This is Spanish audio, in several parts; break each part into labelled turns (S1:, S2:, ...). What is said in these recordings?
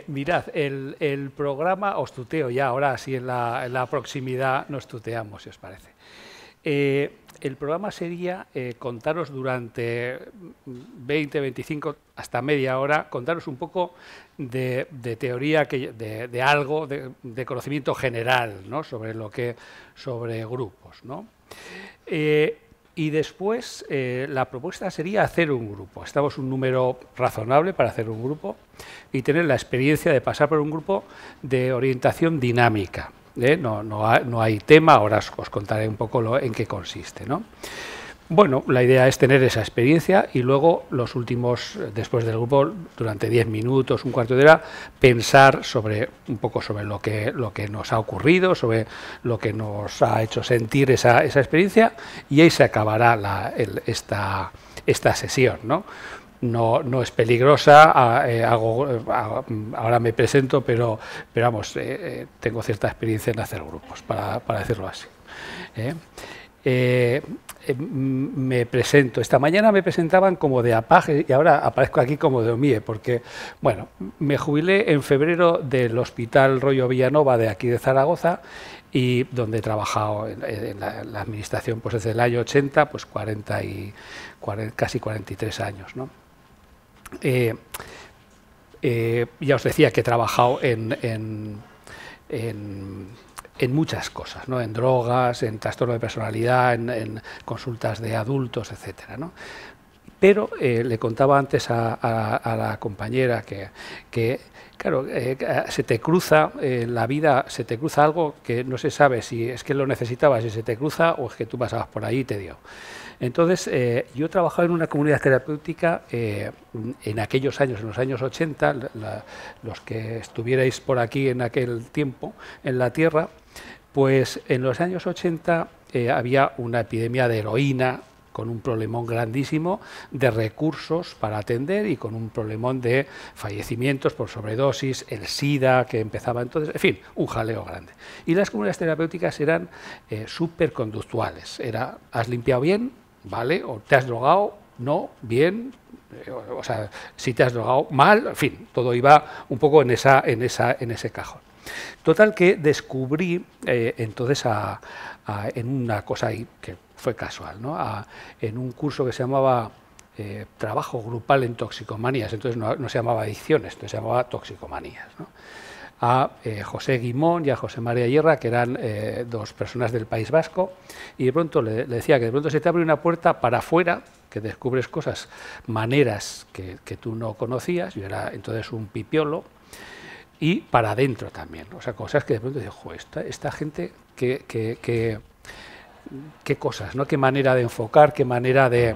S1: Mirad, el programa, os tuteo ya, ahora sí en la proximidad nos tuteamos, si os parece. El programa sería contaros durante 20, 25, hasta media hora, contaros un poco de teoría, de algo, de conocimiento general, ¿no? sobre grupos, ¿no? Y después la propuesta sería hacer un grupo. Estamos un número razonable para hacer un grupo y tener la experiencia de pasar por un grupo de orientación dinámica. No hay tema, ahora os contaré un poco en qué consiste, ¿no? Bueno, la idea es tener esa experiencia y luego los últimos, después del grupo, durante 10 minutos, un cuarto de hora, pensar un poco sobre lo que nos ha ocurrido, sobre lo que nos ha hecho sentir esa experiencia, y ahí se acabará esta sesión, ¿no? No es peligrosa, ahora me presento, pero vamos, tengo cierta experiencia en hacer grupos, para decirlo así. Me presento. Esta mañana me presentaban como de APAG y ahora aparezco aquí como de OMIE, porque, bueno, me jubilé en febrero del Hospital Rollo Villanova de aquí de Zaragoza, y donde he trabajado en la administración pues desde el año 80, pues casi 43 años, ¿no? Ya os decía que he trabajado en muchas cosas, ¿no? En drogas, en trastorno de personalidad, en consultas de adultos, etcétera, ¿no? Pero le contaba antes a la compañera que claro, se te cruza la vida, se te cruza algo que no se sabe si es que lo necesitabas y se te cruza o es que tú pasabas por ahí y te dio. Entonces, yo he trabajado en una comunidad terapéutica en aquellos años, en los años 80, los que estuvierais por aquí en aquel tiempo, en la Tierra, pues en los años 80 había una epidemia de heroína, con un problemón grandísimo de recursos para atender y con un problemón de fallecimientos por sobredosis, el SIDA que empezaba entonces, en fin, un jaleo grande. Y las comunidades terapéuticas eran súper conductuales, era, ¿has limpiado bien? ¿Vale? ¿O te has drogado? No, bien, o sea, si te has drogado mal, en fin, todo iba un poco en ese cajón. Total que descubrí entonces en una cosa ahí que fue casual, ¿no? En un curso que se llamaba Trabajo Grupal en Toxicomanías, entonces no se llamaba Adicciones, entonces se llamaba Toxicomanías, ¿no? A José Guimón y a José María Hierra, que eran dos personas del País Vasco, y de pronto le decía que de pronto se te abre una puerta para afuera, que descubres cosas, maneras que tú no conocías, yo era entonces un pipiolo, y para adentro también, o sea, cosas que de pronto digo, esta gente, qué cosas, ¿no? Qué manera de enfocar, qué manera de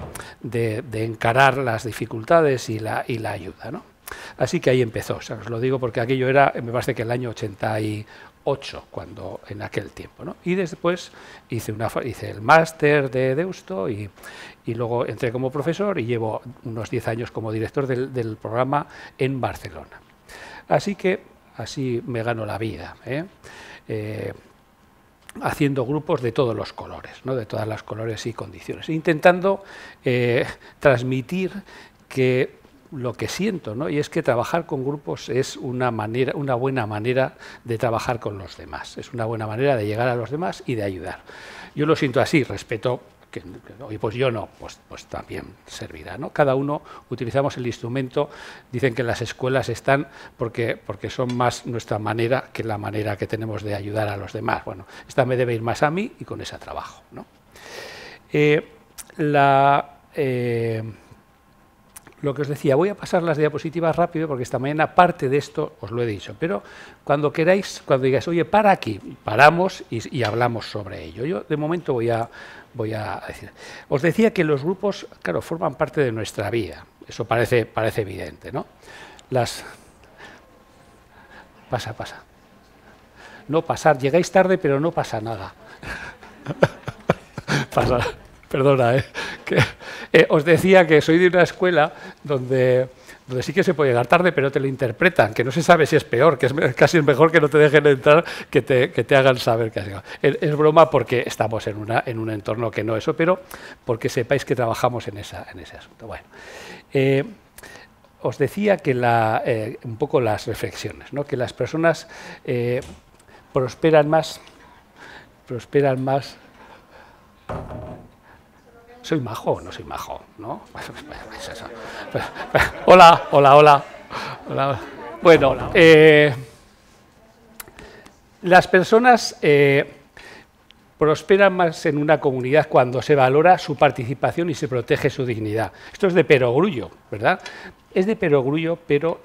S1: encarar las dificultades y la ayuda, ¿no? Así que ahí empezó, o sea, os lo digo porque aquello era, me parece que el año 88, cuando en aquel tiempo, ¿no? Y después hice el máster de Deusto y luego entré como profesor y llevo unos 10 años como director del programa en Barcelona. Así que así me gano la vida, haciendo grupos de todos los colores, ¿no? De todas las colores y condiciones, intentando transmitir que lo que siento, ¿no? Y es que trabajar con grupos es una buena manera de trabajar con los demás, es una buena manera de llegar a los demás y de ayudar. Yo lo siento así, respeto que y pues yo no, pues también servirá, ¿no? Cada uno utilizamos el instrumento, dicen que las escuelas están porque son más nuestra manera que la manera que tenemos de ayudar a los demás. Bueno, esta me debe ir más a mí y con ese trabajo, ¿no? Lo que os decía, voy a pasar las diapositivas rápido porque esta mañana parte de esto os lo he dicho, pero cuando queráis, cuando digáis, oye, para aquí, paramos y hablamos sobre ello. Yo de momento voy a decir. Os decía que los grupos, claro, forman parte de nuestra vida, eso parece evidente, ¿no? Pasa. No pasar, llegáis tarde, pero no pasa nada. Pasa. Perdona, os decía que soy de una escuela donde sí que se puede llegar tarde, pero te lo interpretan, que no se sabe si es peor, que es casi mejor que no te dejen entrar, que te hagan saber que has llegado. Es broma porque estamos en un entorno que no eso, pero porque sepáis que trabajamos en ese asunto. Bueno,
S2: os decía que un poco las reflexiones, ¿no? Que las personas prosperan más. ¿Soy majo o no soy majo? ¿No? Hola. Bueno, las personas prosperan más en una comunidad cuando se valora su participación y se protege su dignidad. Esto es de perogrullo, ¿verdad? Es de perogrullo, pero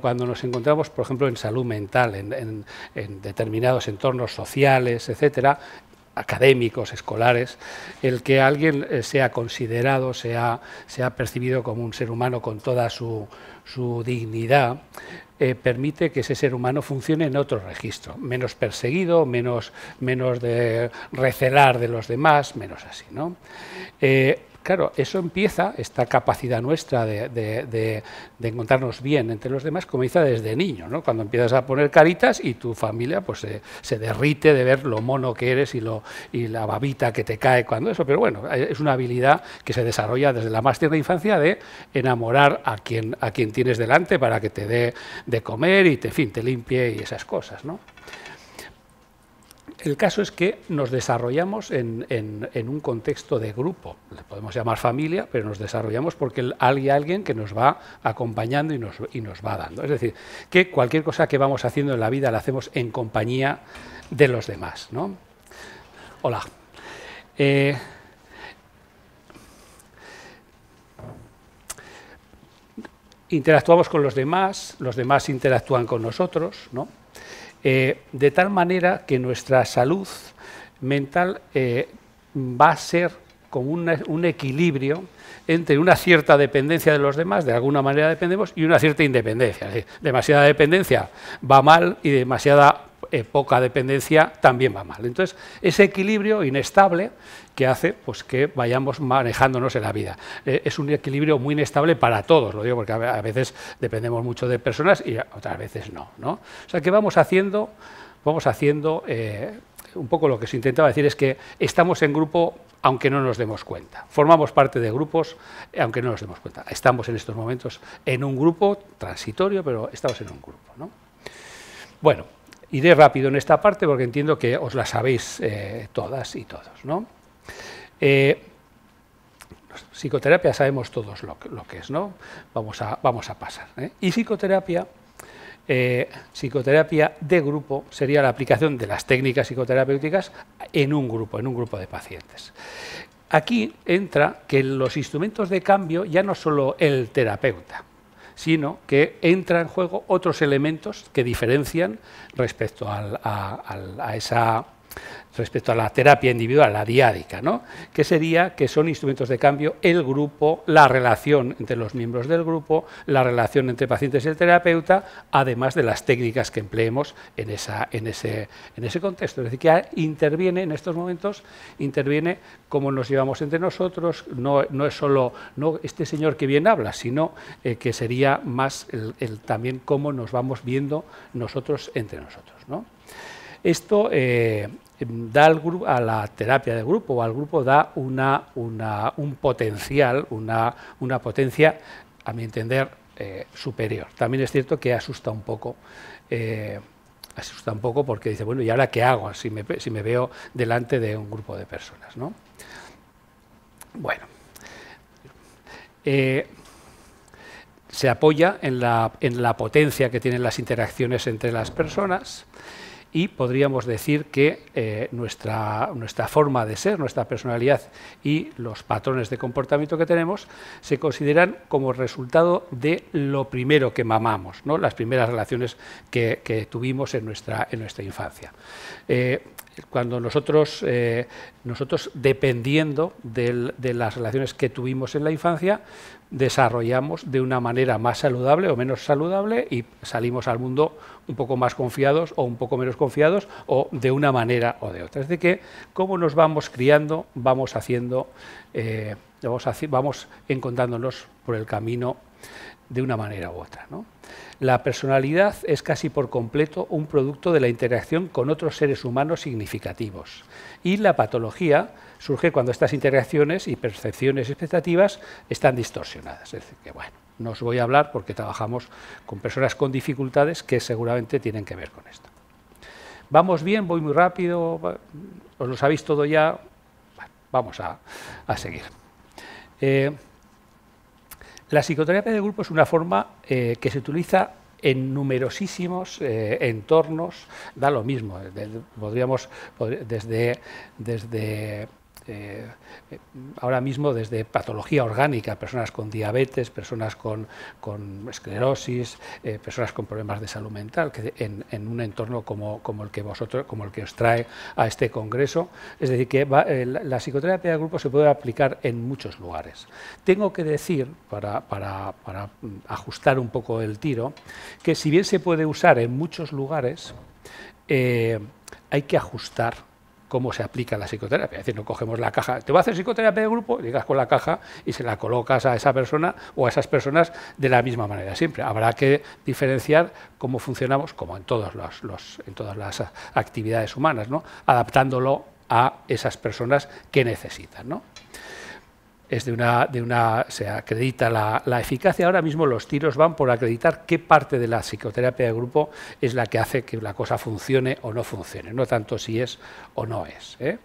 S2: cuando nos encontramos, por ejemplo, en salud mental, en determinados entornos sociales, etcétera, académicos, escolares, el que alguien sea considerado, sea percibido como un ser humano con toda su dignidad, permite que ese ser humano funcione en otro registro, menos perseguido, menos de recelar de los demás, menos así, ¿no? Claro, eso empieza, esta capacidad nuestra de encontrarnos bien entre los demás, comienza desde niño, ¿no? Cuando empiezas a poner caritas y tu familia pues se derrite de ver lo mono que eres y la babita que te cae cuando eso, pero bueno, es una habilidad que se desarrolla desde la más tierna infancia de enamorar a quien tienes delante para que te dé de comer y te limpie y esas cosas, ¿no? El caso es que nos desarrollamos en un contexto de grupo, le podemos llamar familia, pero nos desarrollamos porque hay alguien que nos va acompañando y nos va dando. Es decir, que cualquier cosa que vamos haciendo en la vida la hacemos en compañía de los demás, ¿no? Hola. Interactuamos con los demás interactúan con nosotros, ¿no? De tal manera que nuestra salud mental va a ser como un equilibrio entre una cierta dependencia de los demás, de alguna manera dependemos, y una cierta independencia. Demasiada dependencia va mal y demasiada poca dependencia también va mal. Entonces, ese equilibrio inestable que hace pues, que vayamos manejándonos en la vida. Es un equilibrio muy inestable para todos, lo digo porque a veces dependemos mucho de personas y otras veces no, ¿no? O sea que vamos haciendo un poco lo que se intentaba decir es que estamos en grupo aunque no nos demos cuenta. Formamos parte de grupos aunque no nos demos cuenta. Estamos en estos momentos en un grupo transitorio, pero estamos en un grupo, ¿no? Bueno, iré rápido en esta parte porque entiendo que os la sabéis todas y todos, ¿no? Psicoterapia sabemos todos lo que es, ¿no? Vamos a pasar, ¿eh? Y psicoterapia de grupo sería la aplicación de las técnicas psicoterapéuticas en un grupo de pacientes. Aquí entra que los instrumentos de cambio ya no solo el terapeuta, sino que entra en juego otros elementos que diferencian respecto respecto a la terapia individual, la diádica, ¿no? Que sería que son instrumentos de cambio el grupo, la relación entre los miembros del grupo, la relación entre pacientes y el terapeuta, además de las técnicas que empleemos en ese contexto. Es decir, que interviene en estos momentos, interviene cómo nos llevamos entre nosotros, no es solo este señor que bien habla, sino que sería más también cómo nos vamos viendo nosotros entre nosotros, ¿no? Esto da a la terapia de grupo o al grupo da un potencial, una potencia, a mi entender, superior. También es cierto que asusta un poco porque dice, bueno, ¿y ahora qué hago si me veo delante de un grupo de personas, ¿no? Bueno, se apoya en la potencia que tienen las interacciones entre las personas. Y podríamos decir que nuestra forma de ser, nuestra personalidad y los patrones de comportamiento que tenemos se consideran como resultado de lo primero que mamamos, ¿no? Las primeras relaciones que tuvimos en nuestra infancia. Cuando nosotros dependiendo de las relaciones que tuvimos en la infancia, desarrollamos de una manera más saludable o menos saludable y salimos al mundo un poco más confiados o un poco menos confiados o de una manera o de otra. Es decir, que cómo nos vamos criando, vamos encontrándonos por el camino de una manera u otra, ¿no? La personalidad es casi por completo un producto de la interacción con otros seres humanos significativos y la patología surge cuando estas interacciones y percepciones y expectativas están distorsionadas. Es decir, que bueno,
S1: No os voy a hablar porque trabajamos con personas con dificultades que seguramente tienen que ver con esto. ¿Vamos bien? ¿Voy muy rápido? ¿Os lo sabéis todo ya? Bueno, vamos a seguir. La psicoterapia de grupo es una forma que se utiliza en numerosísimos entornos, da lo mismo, podríamos desde ahora mismo desde patología orgánica, personas con diabetes, personas con esclerosis, personas con problemas de salud mental, que en un entorno como el que os trae a este congreso. Es decir, que la psicoterapia de grupo se puede aplicar en muchos lugares. Tengo que decir, para ajustar un poco el tiro, que si bien se puede usar en muchos lugares, hay que ajustar cómo se aplica la psicoterapia. Es decir, no cogemos la caja, te voy a hacer psicoterapia de grupo, llegas con la caja y se la colocas a esa persona o a esas personas de la misma manera. Siempre habrá que diferenciar cómo funcionamos, como en todas las actividades humanas, ¿no? Adaptándolo a esas personas que necesitan, ¿no? Es se acredita la eficacia. Ahora mismo los tiros van por acreditar qué parte de la psicoterapia de grupo es la que hace que la cosa funcione o no funcione, no tanto si es o no es, ¿eh?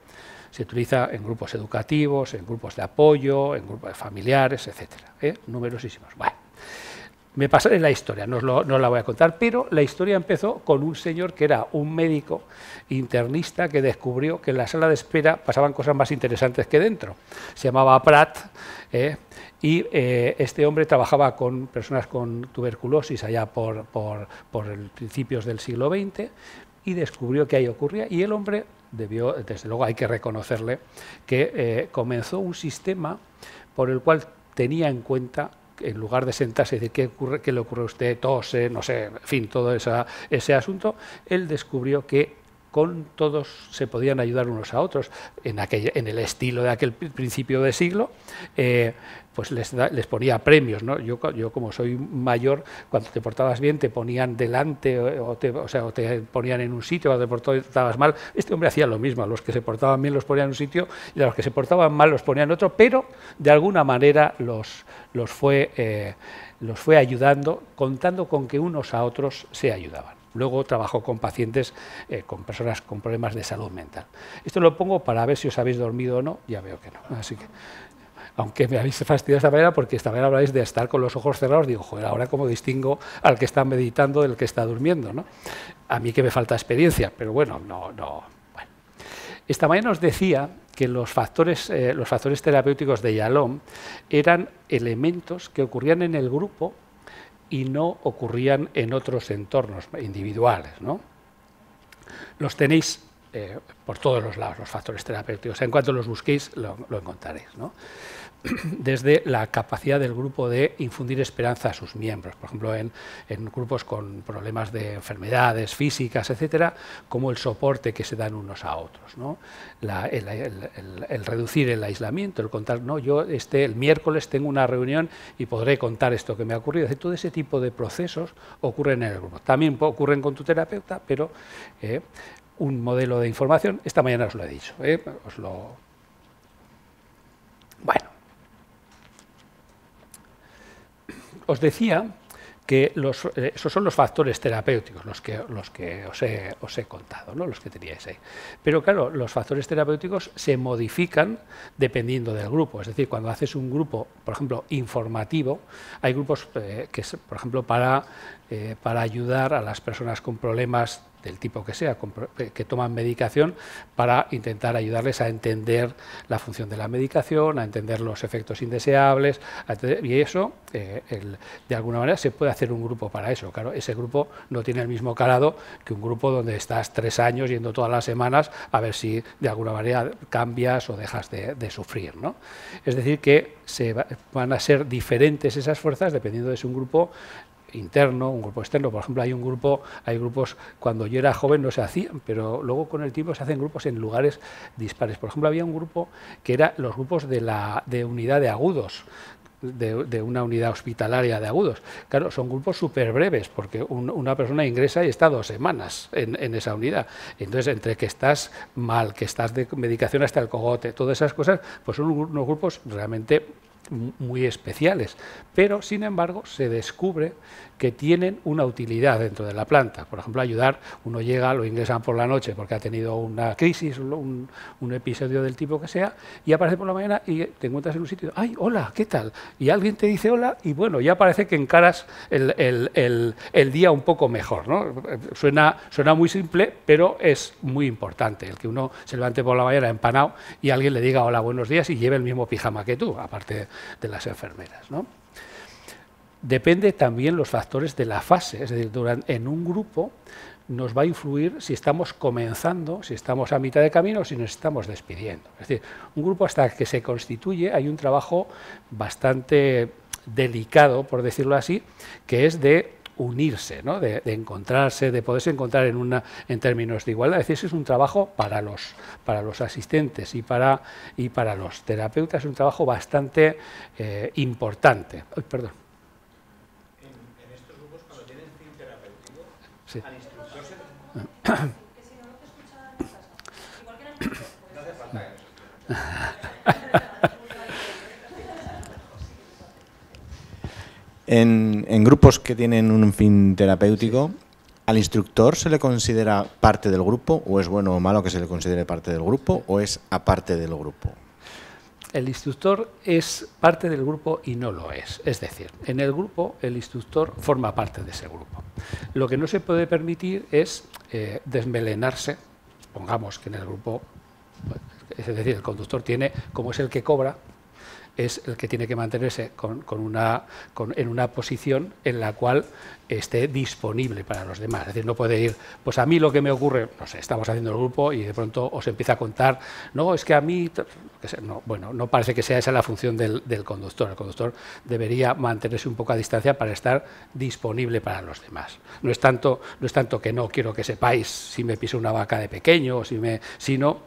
S1: Se utiliza en grupos educativos, en grupos de apoyo, en grupos familiares, etcétera, ¿eh? Numerosísimos. Bueno, me pasaré la historia, no la voy a contar, pero la historia empezó con un señor que era un médico internista que descubrió que en la sala de espera pasaban cosas más interesantes que dentro. Se llamaba Pratt, y este hombre trabajaba con personas con tuberculosis allá por principios del siglo XX y descubrió que ahí ocurría, y el hombre debió, desde luego hay que reconocerle, que comenzó un sistema por el cual tenía en cuenta, en lugar de sentarse y decir qué le ocurre a usted, tose, no sé, en fin, todo ese asunto, él descubrió que con todos se podían ayudar unos a otros en el estilo de aquel principio de siglo. Pues les ponía premios, ¿no? Yo como soy mayor, cuando te portabas bien te ponían delante o te ponían en un sitio, cuando te portabas mal. Este hombre hacía lo mismo, a los que se portaban bien los ponían en un sitio y a los que se portaban mal los ponían en otro, pero de alguna manera los fue ayudando, contando con que unos a otros se ayudaban. Luego trabajó con pacientes, con personas con problemas de salud mental. Esto lo pongo para ver si os habéis dormido o no, ya veo que no. Así que, aunque me habéis fastidiado esta manera, porque esta manera habláis de estar con los ojos cerrados, digo, joder, ahora cómo distingo al que está meditando del que está durmiendo, ¿no? A mí que me falta experiencia, pero bueno, no. Bueno. Esta mañana os decía que los factores terapéuticos de Yalom eran elementos que ocurrían en el grupo y no ocurrían en otros entornos individuales, ¿no? Los tenéis por todos los lados, los factores terapéuticos. En cuanto los busquéis, lo encontraréis, ¿no? Desde la capacidad del grupo de infundir esperanza a sus miembros, por ejemplo, en grupos con problemas de enfermedades físicas, etcétera, como el soporte que se dan unos a otros, ¿no? El reducir el aislamiento, el contar, no, yo el miércoles tengo una reunión y podré contar esto que me ha ocurrido. Todo ese tipo de procesos ocurren en el grupo. También ocurren con tu terapeuta, pero un modelo de información, esta mañana os lo he dicho, Bueno. Os decía que esos son los factores terapéuticos, los que os he contado, ¿no? Los que teníais ahí. Pero claro, los factores terapéuticos se modifican dependiendo del grupo. Es decir, cuando haces un grupo, por ejemplo, informativo, hay grupos que, por ejemplo, para ayudar a las personas con problemas del tipo que sea, que toman medicación, para intentar ayudarles a entender la función de la medicación, a entender los efectos indeseables, y eso, de alguna manera, se puede hacer un grupo para eso. Claro, ese grupo no tiene el mismo calado que un grupo donde estás 3 años yendo todas las semanas a ver si de alguna manera cambias o dejas de sufrir, ¿no? Es decir, que van a ser diferentes esas fuerzas dependiendo de si un grupo interno, un grupo externo. Por ejemplo, hay grupos, cuando yo era joven no se hacían, pero luego con el tiempo se hacen grupos en lugares dispares. Por ejemplo, había un grupo que era los grupos de unidad de agudos, de una unidad hospitalaria de agudos. Claro, son grupos súper breves, porque una persona ingresa y está 2 semanas en esa unidad. Entonces, entre que estás mal, que estás de medicación hasta el cogote, todas esas cosas, pues son unos grupos realmente muy especiales, pero sin embargo se descubre que tienen una utilidad dentro de la planta. Por ejemplo, ayudar, uno llega, lo ingresan por la noche porque ha tenido una crisis, un episodio del tipo que sea, y aparece por la mañana y te encuentras en un sitio, ¡ay, hola, qué tal! Y alguien te dice hola y bueno, ya parece que encaras el día un poco mejor, ¿no? Suena muy simple, pero es muy importante el que uno se levante por la mañana empanado y alguien le diga hola, buenos días y lleve el mismo pijama que tú, aparte de las enfermeras, ¿no? Depende también los factores de la fase, es decir, en un grupo nos va a influir si estamos comenzando, si estamos a mitad de camino o si nos estamos despidiendo. Es decir, un grupo hasta que se constituye hay un trabajo bastante delicado, por decirlo así, que es de unirse, ¿no? de encontrarse, de poderse encontrar en términos de igualdad. Es decir, es un trabajo para los asistentes y para los terapeutas, es un trabajo bastante importante. Ay, perdón.
S3: En estos grupos, cuando tienen fin terapéutico,
S1: Sí.
S3: al instructor se...
S4: Que si no te escucha en casa, igual que en el grupo.
S3: No hace falta eso.
S5: En grupos que tienen un fin terapéutico, ¿al instructor se le considera parte del grupo o es bueno o malo que se le considere parte del grupo o es aparte del grupo?
S1: El instructor es parte del grupo y no lo es. Es decir, en el grupo el instructor forma parte de ese grupo. Lo que no se puede permitir es desmelenarse. Pongamos que en el grupo, es decir, el conductor tiene, como es el que cobra, es el que tiene que mantenerse en una posición en la cual esté disponible para los demás. Es decir, no puede ir, pues a mí lo que me ocurre, no sé, estamos haciendo el grupo y de pronto os empieza a contar, no, es que a mí, no, bueno, no parece que sea esa la función del conductor. El conductor debería mantenerse un poco a distancia para estar disponible para los demás. No es tanto que no quiero que sepáis si me piso una vaca de pequeño, sino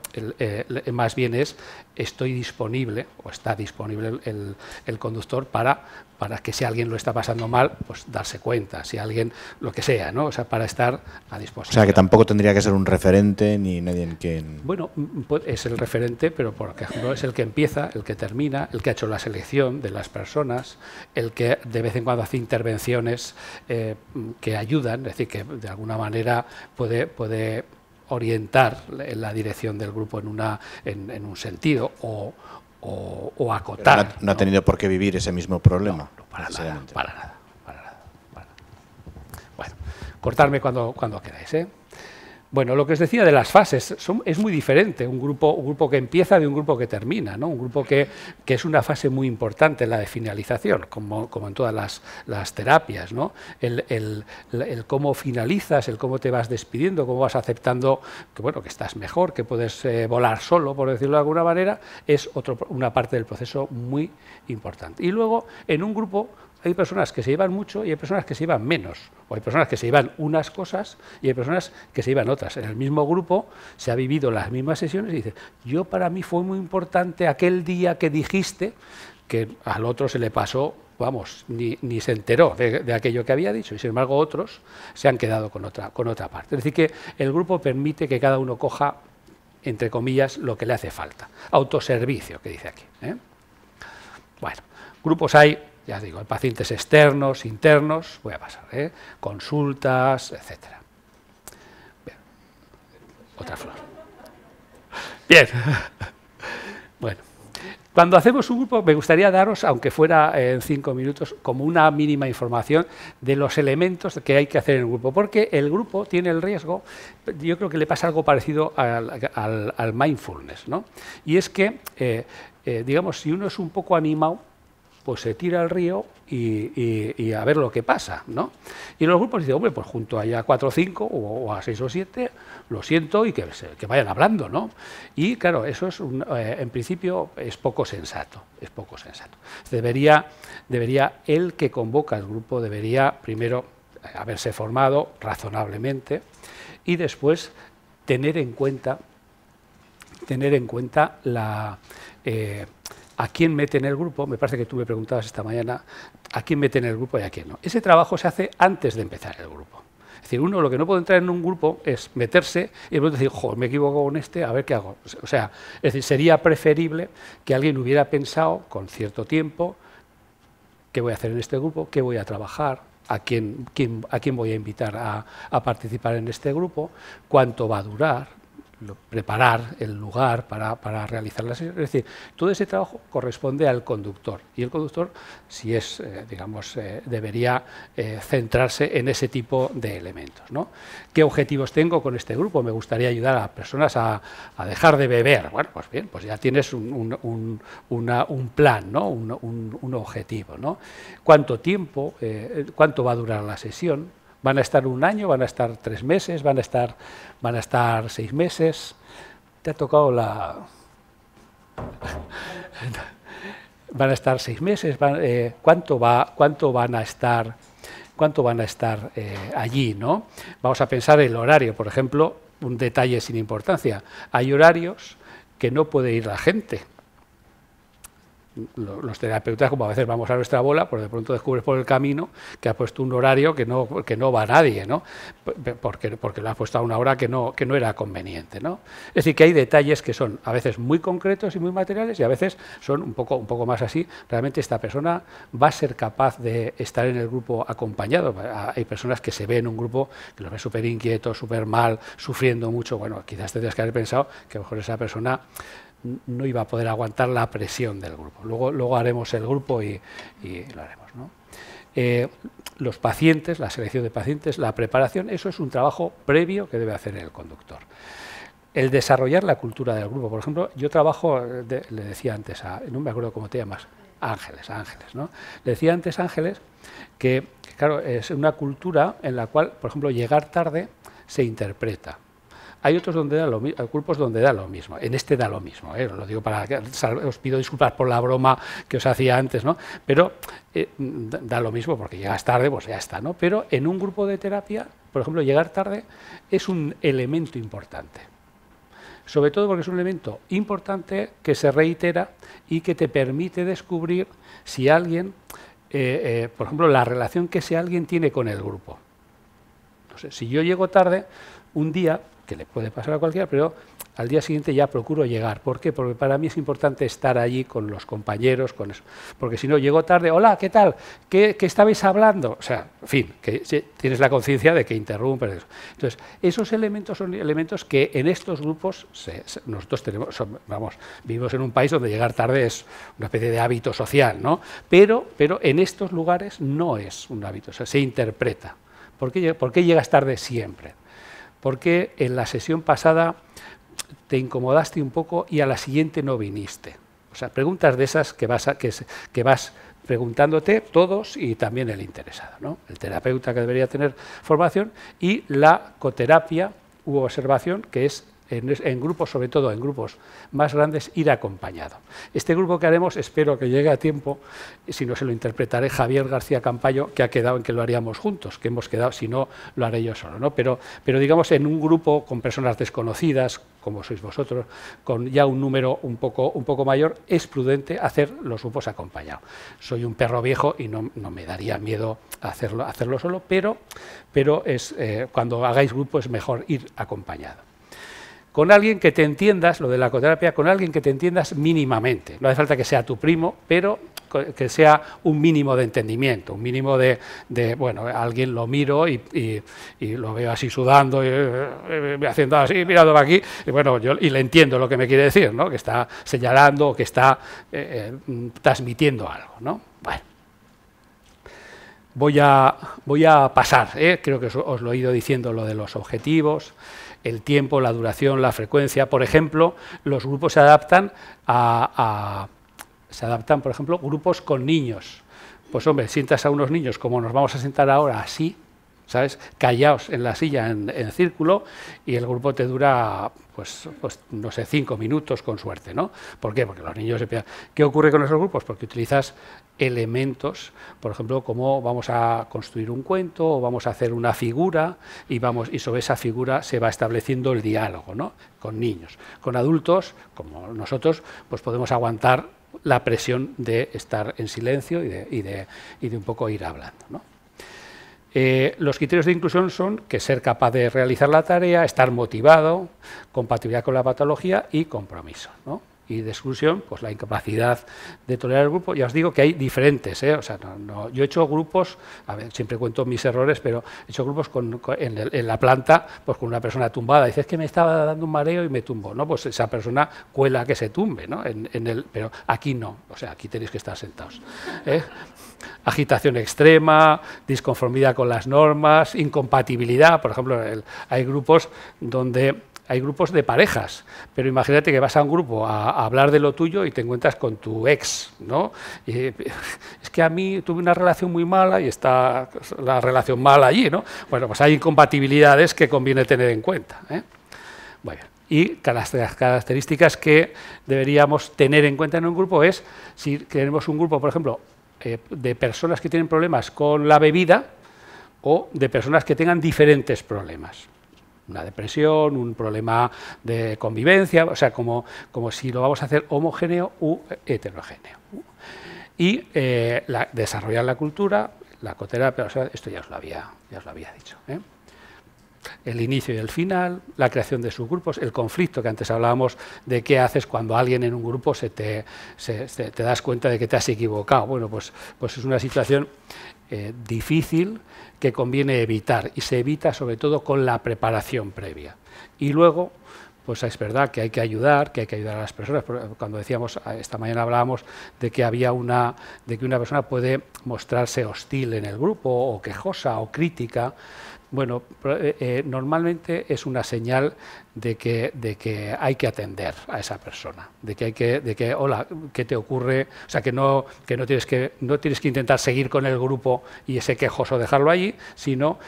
S1: más bien es estoy disponible o está disponible el conductor para que si alguien lo está pasando mal, pues darse cuenta, si alguien, lo que sea, ¿no? O sea, para estar a disposición.
S5: O sea, que tampoco tendría que ser un referente ni nadie en quien...
S1: Bueno, es el referente, pero por ejemplo es el que empieza, el que termina, el que ha hecho la selección de las personas, el que de vez en cuando hace intervenciones que ayudan, es decir, que de alguna manera puede orientar la dirección del grupo en un sentido o acotar.
S5: Pero no ha tenido por qué vivir ese mismo problema.
S1: No, para nada. Bueno, cortarme cuando queráis, ¿eh? Bueno, lo que os decía de las fases, es muy diferente un grupo que empieza de un grupo que termina, ¿no? Un grupo que es una fase muy importante, la de finalización, como en todas las terapias, ¿no? El cómo finalizas, el cómo te vas despidiendo, cómo vas aceptando que, bueno, que estás mejor, que puedes volar solo, por decirlo de alguna manera, es una parte del proceso muy importante. Y luego, en un grupo, hay personas que se llevan mucho y hay personas que se llevan menos. O hay personas que se llevan unas cosas y hay personas que se llevan otras. En el mismo grupo se ha vivido las mismas sesiones y dice, para mí fue muy importante aquel día que dijiste, que al otro se le pasó, vamos, ni se enteró de aquello que había dicho, y sin embargo otros se han quedado con otra parte. Es decir, que el grupo permite que cada uno coja, entre comillas, lo que le hace falta. Autoservicio, que dice aquí, ¿eh? Bueno, grupos hay, ya os digo, hay pacientes externos, internos, voy a pasar, consultas, etcétera. Bien. Otra flor. Bien. Bueno, cuando hacemos un grupo me gustaría daros, aunque fuera en 5 minutos, como una mínima información de los elementos que hay que hacer en el grupo, porque el grupo tiene el riesgo, yo creo que le pasa algo parecido al mindfulness, ¿no? Y es que, digamos, si uno es un poco animado, pues se tira al río y a ver lo que pasa, ¿no? Y los grupos dicen, hombre, pues junto a 4 o 5 o a 6 o 7, lo siento y que vayan hablando, ¿no? Y claro, eso es en principio es poco sensato, Debería el que convoca el grupo debería primero haberse formado razonablemente y después tener en cuenta a quién mete en el grupo. Me parece que tú me preguntabas esta mañana a quién mete en el grupo y a quién no. Ese trabajo se hace antes de empezar el grupo. Es decir, uno lo que no puede entrar en un grupo es meterse y luego decir, joder, me equivoco con este, a ver qué hago. O sea, es decir, sería preferible que alguien hubiera pensado con cierto tiempo qué voy a hacer en este grupo, qué voy a trabajar, a quién voy a invitar a participar en este grupo, cuánto va a durar, preparar el lugar para realizar la sesión. Es decir, todo ese trabajo corresponde al conductor y el conductor, si es, digamos, debería centrarse en ese tipo de elementos, ¿no? ¿Qué objetivos tengo con este grupo? Me gustaría ayudar a personas a dejar de beber. Bueno, pues bien, pues ya tienes un plan, ¿no? Un objetivo, ¿no? ¿Cuánto tiempo, cuánto va a durar la sesión? ¿Van a estar 1 año? ¿Van a estar 3 meses? ¿Van a estar 6 meses? Te ha tocado la... ¿Van a estar 6 meses? ¿Cuánto van a estar allí, ¿no? Vamos a pensar el horario, por ejemplo, un detalle sin importancia. Hay horarios que no puede ir la gente. Los terapeutas, como a veces vamos a nuestra bola, pues de pronto descubres por el camino que ha puesto un horario que no va nadie, ¿no? Porque lo ha puesto a una hora que no era conveniente, ¿no? Es decir, que hay detalles que son a veces muy concretos y muy materiales y a veces son un poco más así. Realmente esta persona va a ser capaz de estar en el grupo acompañado. Hay personas que se ven en un grupo que los ve súper inquietos, súper mal, sufriendo mucho. Bueno, quizás tendrías que haber pensado que a lo mejor esa persona no iba a poder aguantar la presión del grupo. Luego haremos el grupo y lo haremos, ¿no? Los pacientes, la selección de pacientes, la preparación, eso es un trabajo previo que debe hacer el conductor. El desarrollar la cultura del grupo. Por ejemplo, yo trabajo, le decía antes, no me acuerdo cómo te llamas, Ángeles, ¿no? Le decía antes Ángeles que, claro, es una cultura en la cual, por ejemplo, llegar tarde se interpreta. Hay otros donde da lo mismo, hay grupos donde da lo mismo. En este da lo mismo, lo digo para que os pido disculpas por la broma que os hacía antes, ¿no? Pero da lo mismo porque llegas tarde, pues ya está, ¿no? Pero en un grupo de terapia, por ejemplo, llegar tarde es un elemento importante. Sobre todo porque es un elemento importante que se reitera y que te permite descubrir si alguien, por ejemplo, la relación que ese alguien tiene con el grupo. Entonces, si yo llego tarde, un día, que le puede pasar a cualquiera, pero al día siguiente ya procuro llegar. ¿Por qué? Porque para mí es importante estar allí con los compañeros, con eso. Porque si no, llego tarde, hola, ¿qué tal? ¿Qué estabais hablando? O sea, en fin, que tienes la conciencia de que interrumpes. Entonces, esos elementos son elementos que en estos grupos nosotros tenemos, vivimos en un país donde llegar tarde es una especie de hábito social, ¿no? Pero en estos lugares no es un hábito, o sea, se interpreta. ¿Por qué llegas tarde siempre? Porque en la sesión pasada te incomodaste un poco y a la siguiente no viniste. O sea, preguntas de esas que vas preguntándote todos y también el interesado, ¿no? El terapeuta que debería tener formación y la coterapia u observación, que es en grupos, sobre todo en grupos más grandes, ir acompañado. Este grupo que haremos, espero que llegue a tiempo, si no se lo interpretaré Javier García Campayo, que ha quedado en que lo haríamos juntos, que hemos quedado, si no, lo haré yo solo, ¿no? Pero digamos, en un grupo con personas desconocidas, como sois vosotros, con ya un número un poco mayor, es prudente hacer los grupos acompañados. Soy un perro viejo y no me daría miedo hacerlo solo, pero cuando hagáis grupo es mejor ir acompañado. Con alguien que te entiendas, lo de la coterapia, con alguien que te entiendas mínimamente. No hace falta que sea tu primo, pero que sea un mínimo de entendimiento, un mínimo de bueno, alguien lo miro y lo veo así sudando, y haciendo así, mirando aquí, y bueno, y le entiendo lo que me quiere decir, ¿no? Que está señalando o que está transmitiendo algo, ¿no? Bueno. Voy a pasar, creo que os lo he ido diciendo, lo de los objetivos, el tiempo, la duración, la frecuencia. Por ejemplo, los grupos se adaptan por ejemplo, grupos con niños. Pues hombre, sientas a unos niños como nos vamos a sentar ahora, así, ¿sabes? Callaos en la silla en círculo, y el grupo te dura, pues no sé, 5 minutos con suerte, ¿no? ¿Por qué? Porque los niños se pegan. ¿Qué ocurre con esos grupos? Porque utilizas elementos, por ejemplo, como vamos a construir un cuento o vamos a hacer una figura y sobre esa figura se va estableciendo el diálogo, ¿no? Con niños. Con adultos, como nosotros, pues podemos aguantar la presión de estar en silencio y de un poco ir hablando, ¿no? Los criterios de inclusión son que ser capaz de realizar la tarea, estar motivado, compatibilidad con la patología y compromiso, ¿no? Y de exclusión, pues la incapacidad de tolerar el grupo. Ya os digo que hay diferentes, o sea, yo he hecho grupos, a ver, siempre cuento mis errores, pero he hecho grupos en la planta, pues con una persona tumbada. Dices que me estaba dando un mareo y me tumbo, ¿no? Pues esa persona cuela que se tumbe, ¿no? Pero aquí no, o sea, aquí tenéis que estar sentados. Agitación extrema, disconformidad con las normas, incompatibilidad. Por ejemplo, hay grupos donde hay grupos de parejas, pero imagínate que vas a un grupo a hablar de lo tuyo y te encuentras con tu ex, ¿no? Y es que a mí tuve una relación muy mala y está la relación mala allí, ¿no? Bueno, pues hay incompatibilidades que conviene tener en cuenta, ¿eh? Bueno, y las características que deberíamos tener en cuenta en un grupo es, si queremos un grupo, por ejemplo, de personas que tienen problemas con la bebida o de personas que tengan diferentes problemas. Una depresión, un problema de convivencia, o sea, como si lo vamos a hacer homogéneo u heterogéneo. Y desarrollar la cultura, la coterapia, o sea, esto ya os lo había dicho, ¿eh? El inicio y el final, la creación de subgrupos, el conflicto, que antes hablábamos de qué haces cuando alguien en un grupo te das cuenta de que te has equivocado. Bueno, pues es una situación difícil que conviene evitar, y se evita sobre todo con la preparación previa. Y luego, pues es verdad que hay que ayudar a las personas. Cuando decíamos, esta mañana hablábamos de que una persona puede mostrarse hostil en el grupo, o quejosa, o crítica. Bueno, normalmente es una señal de que hay que atender a esa persona, hola, ¿qué te ocurre? O sea, que no tienes que intentar seguir con el grupo y ese quejoso dejarlo allí, sino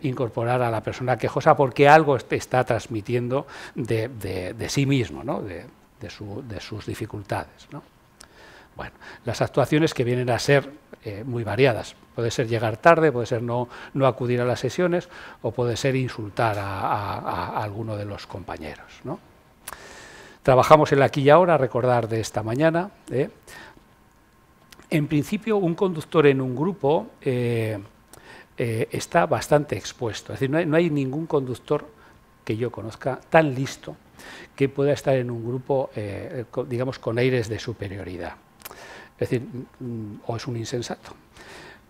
S1: incorporar a la persona quejosa porque algo te está transmitiendo de sí mismo, ¿no? de sus dificultades, ¿no? Bueno, las actuaciones que vienen a ser muy variadas. Puede ser llegar tarde, puede ser no acudir a las sesiones, o puede ser insultar a alguno de los compañeros, ¿no? Trabajamos el aquí y ahora, recordar de esta mañana. En principio, un conductor en un grupo está bastante expuesto. Es decir, no hay ningún conductor que yo conozca tan listo que pueda estar en un grupo, digamos, con aires de superioridad. Es decir, o es un insensato,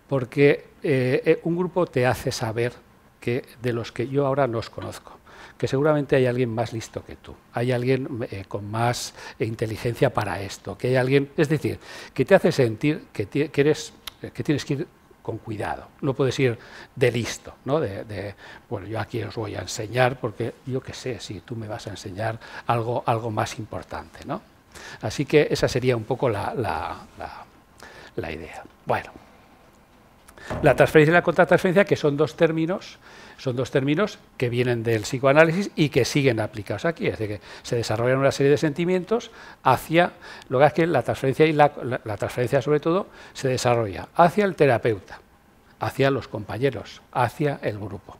S1: porque un grupo te hace saber que de los que yo ahora no os conozco, que seguramente hay alguien más listo que tú, hay alguien con más inteligencia para esto, que hay alguien, es decir, que te hace sentir que tienes que ir con cuidado, no puedes ir de listo, ¿no? Bueno, yo aquí os voy a enseñar porque yo qué sé si tú me vas a enseñar algo más importante, ¿no? Así que esa sería un poco la idea. Bueno, la transferencia y la contratransferencia, que son dos términos que vienen del psicoanálisis y que siguen aplicados aquí. Es decir, que se desarrollan una serie de sentimientos hacia, lo que es que la transferencia y la transferencia sobre todo se desarrolla hacia el terapeuta, hacia los compañeros, hacia el grupo.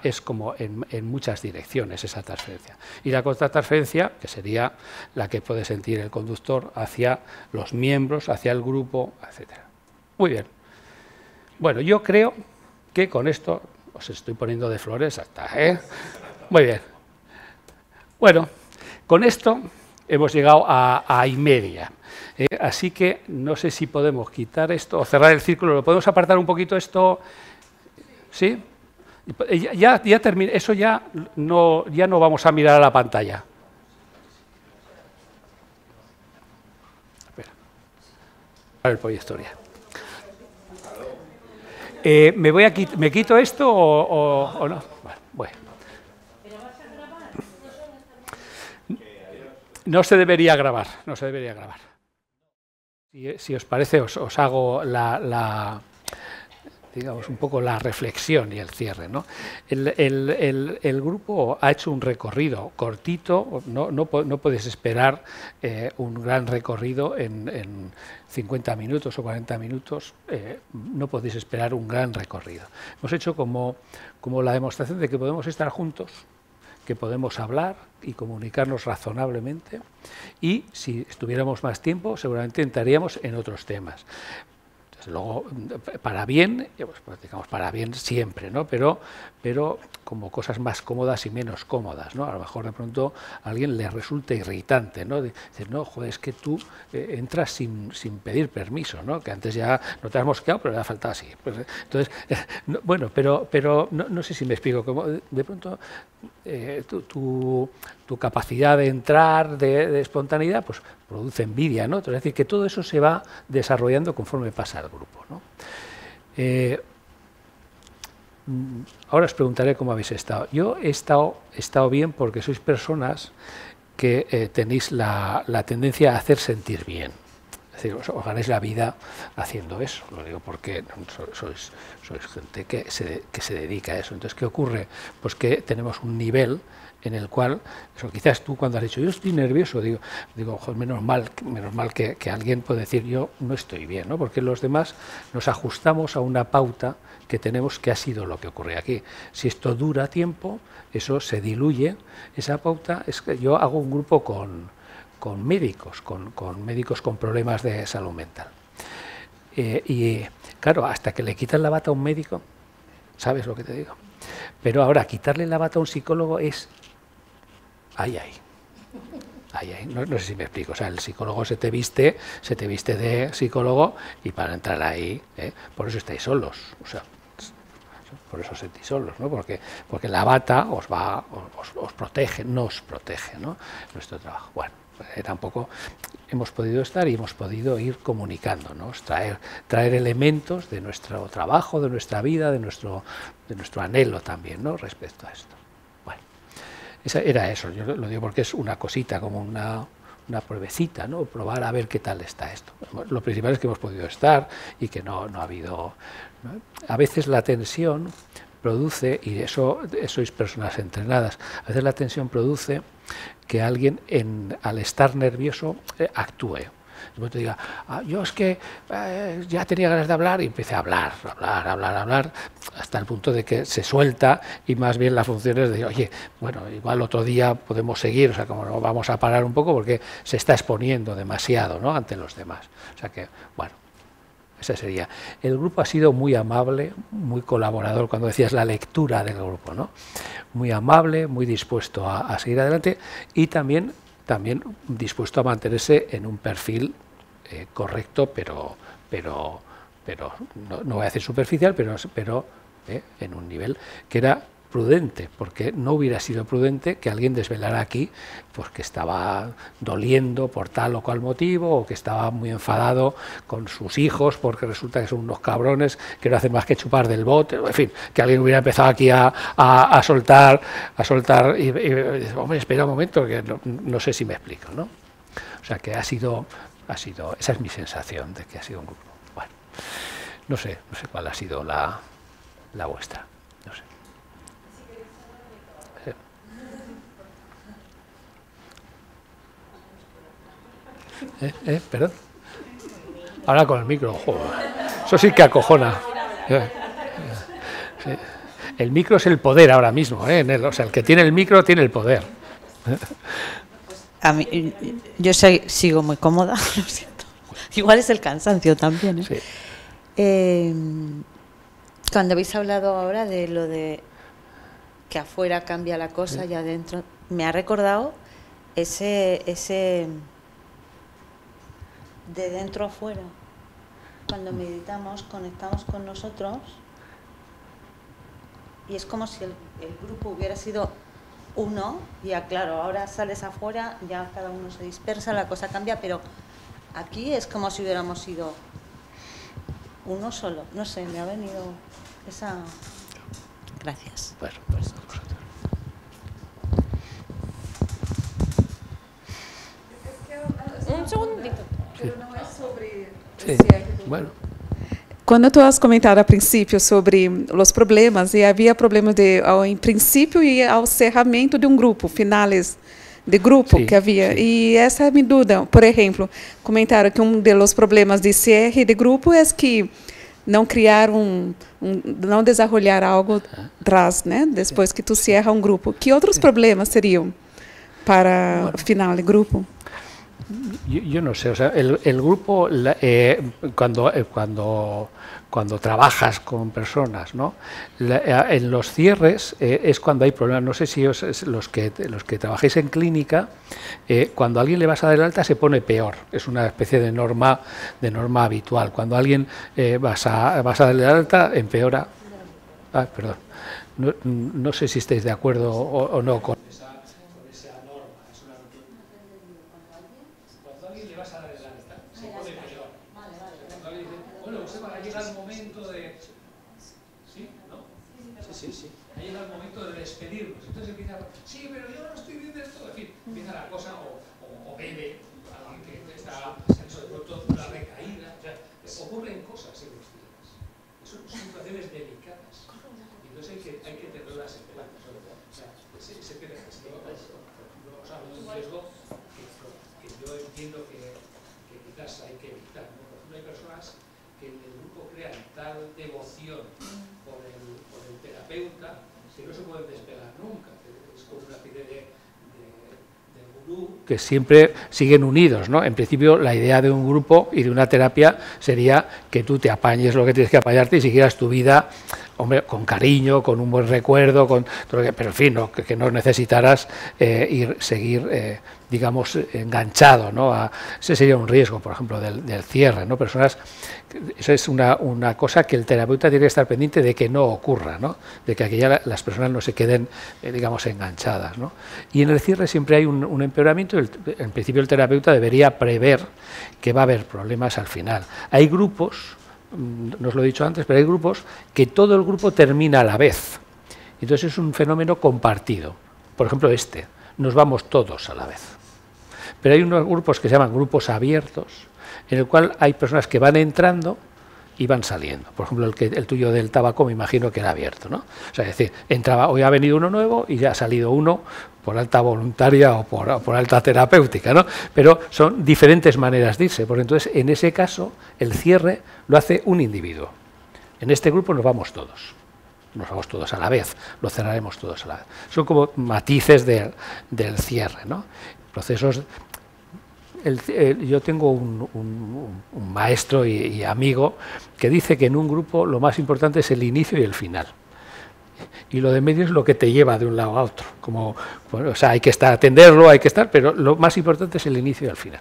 S1: Es como en muchas direcciones esa transferencia. Y la contratransferencia, que sería la que puede sentir el conductor hacia los miembros, hacia el grupo, etc. Muy bien. Bueno, yo creo que con esto os estoy poniendo de flores hasta, ¿eh? Muy bien. Bueno, con esto hemos llegado a y media. Así que no sé si podemos quitar esto o cerrar el círculo. ¿Lo podemos apartar un poquito esto? ¿Sí? Ya termina. Eso ya no vamos a mirar a la pantalla. Espera. El proyector ya. ¿Me quito esto o no? Bueno. No se debería grabar, no se debería grabar. Si os parece, os hago digamos, un poco la reflexión y el cierre, ¿no? El grupo ha hecho un recorrido cortito, no podéis esperar un gran recorrido en 50 minutos o 40 minutos, no podéis esperar un gran recorrido. Hemos hecho como la demostración de que podemos estar juntos, que podemos hablar y comunicarnos razonablemente, y si estuviéramos más tiempo seguramente entraríamos en otros temas. Desde luego, para bien, pues digamos, para bien siempre, ¿no? Pero como cosas más cómodas y menos cómodas, ¿no? A lo mejor de pronto a alguien le resulta irritante, ¿no? Decir, no, joder, es que tú entras sin pedir permiso, ¿no? Que antes ya no te has mosqueado, pero ya faltaba así. Pues, entonces, no, bueno, pero no sé si me explico. Como de pronto tu capacidad de entrar, de espontaneidad, pues produce envidia, ¿no? Entonces, es decir, que todo eso se va desarrollando conforme pasa el grupo, ¿no? Ahora os preguntaré cómo habéis estado. Yo he estado bien porque sois personas que tenéis la tendencia a hacer sentir bien. Es decir, os ganáis la vida haciendo eso. Lo digo porque sois gente que se dedica a eso. Entonces, ¿qué ocurre? Pues que tenemos un nivel en el cual, eso, quizás tú cuando has dicho, yo estoy nervioso, digo joder, menos mal que alguien puede decir, yo no estoy bien, ¿no? Porque los demás nos ajustamos a una pauta que tenemos, que ha sido lo que ocurre aquí. Si esto dura tiempo, eso se diluye, esa pauta. Es que yo hago un grupo con médicos, con médicos con problemas de salud mental. Y claro, hasta que le quitan la bata a un médico, ¿sabes lo que te digo? Pero ahora, quitarle la bata a un psicólogo es... Ay. No sé si me explico. O sea, el psicólogo se te viste de psicólogo, y para entrar ahí, por eso estáis solos. O sea, por eso os sentís solos, ¿no? Porque la bata os protege, nos protege, ¿no? Nuestro trabajo. Bueno, tampoco hemos podido estar y hemos podido ir comunicándonos, traer elementos de nuestro trabajo, de nuestra vida, de nuestro anhelo también, ¿no? Respecto a esto. Bueno, era eso. Yo lo digo porque es una cosita, como una pruebecita, ¿no? Probar a ver qué tal está esto. Lo principal es que hemos podido estar y que no ha habido, ¿no? A veces la tensión produce, y eso sois personas entrenadas, a veces la tensión produce que alguien al estar nervioso actúe. De pronto diga, yo es que ya tenía ganas de hablar, y empiece a hablar, hasta el punto de que se suelta, y más bien la función es de decir, oye, bueno, igual otro día podemos seguir, o sea, como no, vamos a parar un poco porque se está exponiendo demasiado, ¿no?, ante los demás. O sea que, bueno, ese sería. El grupo ha sido muy amable, muy colaborador, cuando decías la lectura del grupo, ¿no? Muy amable, muy dispuesto a seguir adelante, y también dispuesto a mantenerse en un perfil correcto, pero no voy a decir superficial, pero en un nivel que era prudente, porque no hubiera sido prudente que alguien desvelara aquí pues que estaba doliendo por tal o cual motivo, o que estaba muy enfadado con sus hijos porque resulta que son unos cabrones que no hacen más que chupar del bote, en fin, que alguien hubiera empezado aquí a soltar y hombre, espera un momento, que no sé si me explico, ¿no? O sea que ha sido, esa es mi sensación de que ha sido un grupo. Bueno, no sé cuál ha sido la vuestra, no sé. Perdón. Ahora con el micro, joder. Eso sí que acojona. Sí. El micro es el poder ahora mismo, o sea, el que tiene el micro tiene el poder.
S6: A mí, yo sigo muy cómoda, lo siento. Igual es el cansancio también, ¿eh? Sí. Cuando habéis hablado ahora de lo de que afuera cambia la cosa, sí, y adentro, me ha recordado ese de dentro a afuera. Cuando meditamos, conectamos con nosotros, y es como si el grupo hubiera sido uno, ya claro, ahora sales afuera, ya cada uno se dispersa, la cosa cambia, pero aquí es como si hubiéramos sido uno solo. No sé, me ha venido esa... Gracias.
S1: Bueno, pues
S4: un segundito.
S7: Pero não é sobre...
S1: Sí. Bueno.
S7: Quando tu has comentado a princípio sobre os problemas, e havia problemas em princípio e ao cerramento de um grupo, finales de grupo, sí, que havia. Sí. E essa é a minha dúvida. Por exemplo, comentaram que dos problemas de cierre de grupo é que não criar não desenvolver algo atrás, né? Depois que tu cierra grupo. Que outros problemas seriam para o final de grupo?
S1: Yo no sé, o sea, el grupo, cuando trabajas con personas, ¿no? En los cierres es cuando hay problemas. No sé si los que trabajáis en clínica, cuando a alguien le vas a dar el alta se pone peor. Es una especie de norma habitual. Cuando a alguien vas a darle el alta, empeora. Ah, perdón. No sé si estáis de acuerdo o no con esa norma. Cuando a alguien le vas a dar el alta, se pone peor. Cuando alguien dice, bueno, usted va a llegar el momento de... ¿Sí? ¿No? Sí. Ha llegado el momento de despedirnos. Entonces empieza, sí, pero yo no estoy bien del todo. En fin, empieza la cosa, o bebe, alguien que está, sobre todo la recaída. O sea, ocurren cosas en los días. Son situaciones delicadas. Entonces hay que tener las esperanzas. O sea, ese que un riesgo que yo entiendo que quizás hay que evitar, ¿no? Por ejemplo, hay personas que en el grupo crean tal devoción por el terapeuta que no se pueden despegar nunca. Es como una especie de gurú que siempre siguen unidos, ¿no? En principio, la idea de un grupo y de una terapia sería que tú te apañes lo que tienes que apañarte y siguieras tu vida, hombre, con cariño, con un buen recuerdo, pero en fin, ¿no? que no necesitaras seguir, digamos, enganchado, ¿no? Ese sería un riesgo, por ejemplo, del cierre, ¿no? Personas, eso es una cosa que el terapeuta tiene que estar pendiente de que no ocurra, ¿no? De que aquí ya las personas no se queden, digamos, enganchadas, ¿no? Y en el cierre siempre hay un empeoramiento. En principio el terapeuta debería prever que va a haber problemas al final. Hay grupos, no os lo he dicho antes, pero hay grupos que todo el grupo termina a la vez. Entonces es un fenómeno compartido. Por ejemplo, nos vamos todos a la vez. Pero hay unos grupos que se llaman grupos abiertos, en el cual hay personas que van entrando y van saliendo. Por ejemplo, el tuyo del tabaco me imagino que era abierto, ¿no? O sea, es decir, entraba, hoy ha venido uno nuevo y ya ha salido uno por alta voluntaria o por alta terapéutica, ¿no? Pero son diferentes maneras de irse, porque entonces en ese caso el cierre lo hace un individuo. En este grupo nos vamos todos a la vez, lo cerraremos todos a la vez. Son como matices del cierre, ¿no? Procesos. Yo tengo un maestro y amigo que dice que en un grupo lo más importante es el inicio y el final. Y lo de medio es lo que te lleva de un lado a otro. Bueno, o sea, hay que atenderlo, pero lo más importante es el inicio y el final.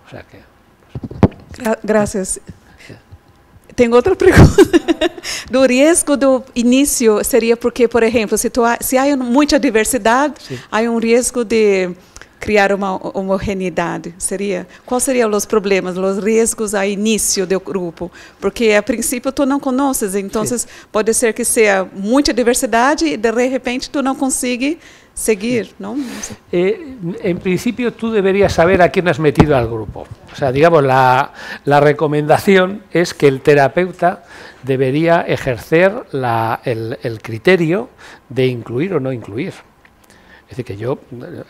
S1: O sea que...
S7: Gracias. Tenho outra pergunta. Do risco do início seria porque, por exemplo, se há muita diversidade, sim, há risco de criar uma homogeneidade. Quais seriam os problemas, os riscos ao início do grupo? Porque, a princípio, tu não conheces, então pode ser que seja muita diversidade e, de repente, tu não consiga seguir, ¿no?
S1: En principio tú deberías saber a quién has metido al grupo. O sea, digamos, la recomendación es que el terapeuta debería ejercer el criterio de incluir o no incluir. Es decir, que yo,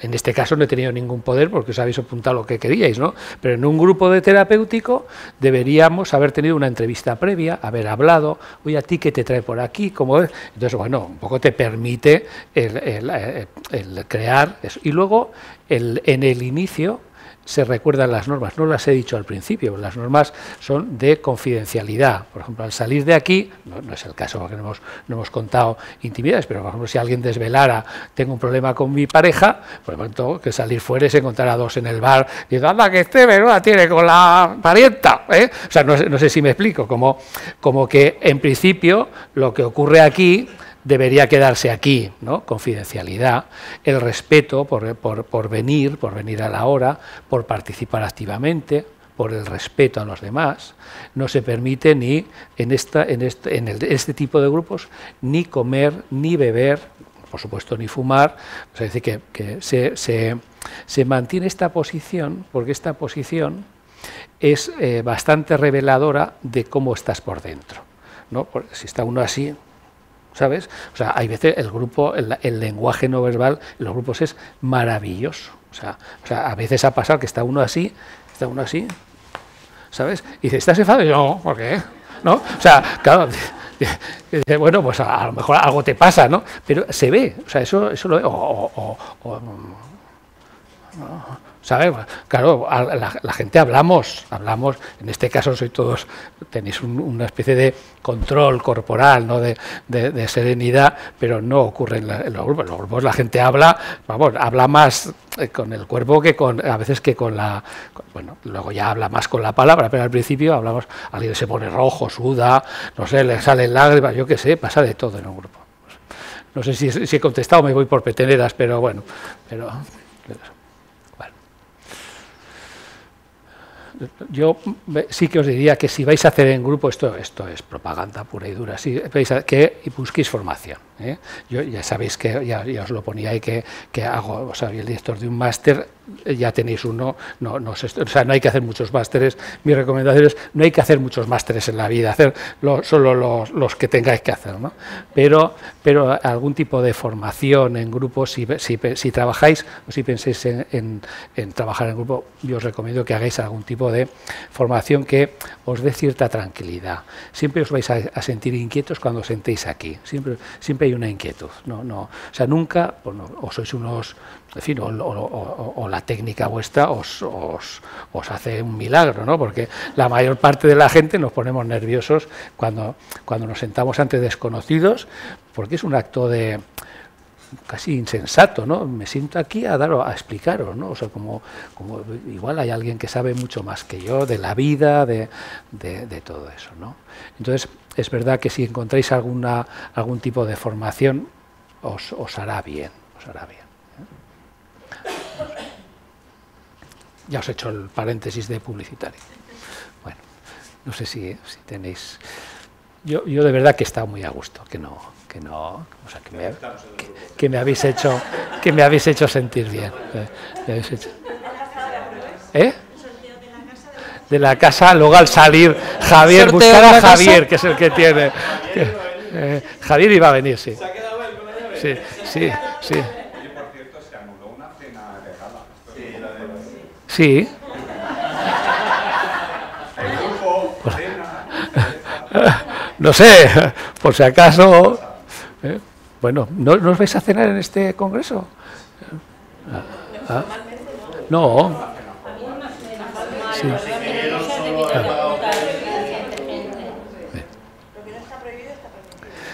S1: en este caso, no he tenido ningún poder porque os habéis apuntado lo que queríais, ¿no? Pero en un grupo de terapéutico deberíamos haber tenido una entrevista previa, haber hablado, oye, ¿a ti qué te trae por aquí? ¿Cómo es? Entonces, bueno, un poco te permite el crear eso. Y luego, en el inicio, se recuerdan las normas, no las he dicho al principio, las normas son de confidencialidad. Por ejemplo, al salir de aquí, no es el caso porque no hemos contado intimidades, pero por ejemplo, si alguien desvelara, tengo un problema con mi pareja, por lo tanto, que salir fuera y se encontrar a dos en el bar, y digo, anda, que este menuda tiene con la parienta, ¿eh? O sea, no sé si me explico, como que en principio lo que ocurre aquí debería quedarse aquí, ¿no? Confidencialidad, el respeto por venir a la hora, por participar activamente, por el respeto a los demás. No se permite ni en este tipo de grupos ni comer, ni beber, por supuesto ni fumar. O sea, es decir, que se mantiene esta posición, porque esta posición es bastante reveladora de cómo estás por dentro, ¿no? Porque si está uno así, ¿sabes? O sea, hay veces el grupo, el lenguaje no verbal en los grupos es maravilloso. O sea, a veces ha pasado que está uno así, ¿sabes? Y dice, ¿estás enfadado? No, ¿por qué? ¿No? O sea, claro, dice, bueno, pues a lo mejor algo te pasa, ¿no? Pero se ve, o sea, eso lo ve. ¿sabes? Claro, la gente hablamos, en este caso tenéis una especie de control corporal, ¿no? de serenidad, pero no ocurre en los grupos. En los grupos la gente habla más con el cuerpo a veces que con bueno, luego ya habla más con la palabra, pero al principio alguien se pone rojo, suda, no sé, le salen lágrimas, yo qué sé, pasa de todo en un grupo. No sé si he contestado, me voy por peteneras, pero bueno, yo sí que os diría que si vais a hacer en grupo, esto es propaganda pura y dura, si vais que busquéis formación, ¿eh? Yo ya sabéis que ya os lo ponía ahí que hago, o sea, el director de un máster, ya tenéis uno, o sea, no hay que hacer muchos másteres. Mi recomendación es no hay que hacer muchos másteres en la vida, hacer solo los que tengáis que hacer, ¿no? Pero algún tipo de formación en grupo, si trabajáis o si pensáis en trabajar en grupo, yo os recomiendo que hagáis algún tipo de formación que os dé cierta tranquilidad. Siempre os vais a sentir inquietos cuando os sentéis aquí, siempre hay una inquietud, o sea, nunca, o sois unos, en fin, o la técnica vuestra os hace un milagro, ¿no? Porque la mayor parte de la gente nos ponemos nerviosos cuando nos sentamos ante desconocidos, porque es un acto de casi insensato, ¿no? Me siento aquí a explicaros, ¿no? O sea, como igual hay alguien que sabe mucho más que yo de la vida, de todo eso, ¿no? Entonces, es verdad que si encontráis algún tipo de formación, os hará bien, Ya os he hecho el paréntesis de publicitario. Bueno, no sé si tenéis... Yo de verdad que he estado muy a gusto, o sea, que me habéis hecho sentir bien. De la casa, luego al salir Javier, buscar a Javier, que es el que tiene. Javier iba a venir, sí.
S3: ¿Se ha quedado él con la llave?
S1: Sí.
S3: Oye, por cierto, se anuló una cena de gala.
S1: Sí.
S3: El grupo, cena.
S1: No sé, por si acaso. Bueno, ¿no os vais a cenar en este congreso? No.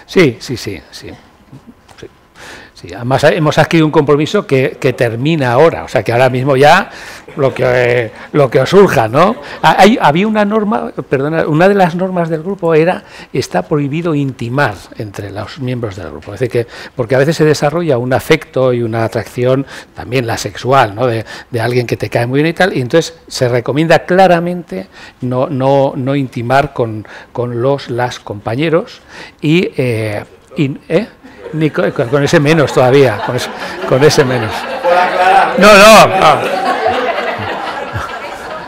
S1: Sí. Sí. Además hemos adquirido un compromiso que termina ahora, o sea que ahora mismo ya lo que os surja, ¿no? Había una norma, una de las normas del grupo está prohibido intimar entre los miembros del grupo, es decir porque a veces se desarrolla un afecto y una atracción, también la sexual, ¿no? de alguien que te cae muy bien y tal, y entonces se recomienda claramente no intimar con las compañeros ni con ese menos todavía, con ese menos. No.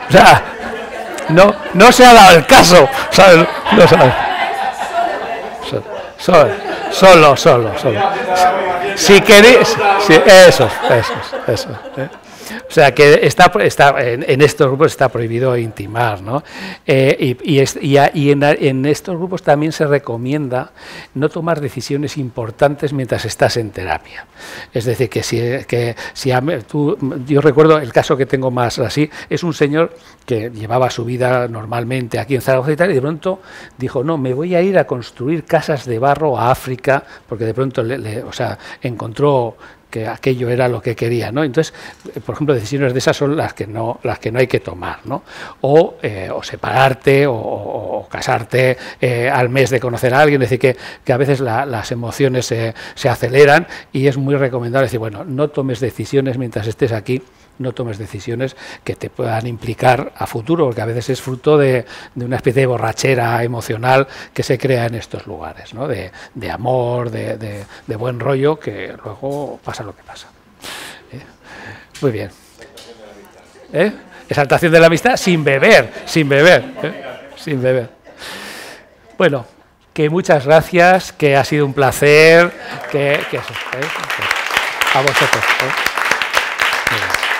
S1: O sea, no se ha dado el caso, ¿sabes? No sabe. Solo. Si queréis, sí, eso. O sea que en estos grupos está prohibido intimar, ¿no? Y en estos grupos también se recomienda no tomar decisiones importantes mientras estás en terapia. Es decir, yo recuerdo el caso que tengo más así, es un señor que llevaba su vida normalmente aquí en Zaragoza y tal, y de pronto dijo, no, me voy a ir a construir casas de barro a África, porque de pronto encontró que aquello era lo que quería, ¿no? Entonces, por ejemplo, decisiones de esas son las que no hay que tomar, ¿no? O separarte o casarte al mes de conocer a alguien, es decir, que a veces las emociones se aceleran y es muy recomendable decir, bueno, no tomes decisiones mientras estés aquí, no tomes decisiones que te puedan implicar a futuro, porque a veces es fruto de una especie de borrachera emocional que se crea en estos lugares, ¿no? De amor, de buen rollo, que luego pasa lo que pasa. Muy bien. Exaltación de la amistad sin beber. Bueno, que muchas gracias, que ha sido un placer, a vosotros. Muy bien.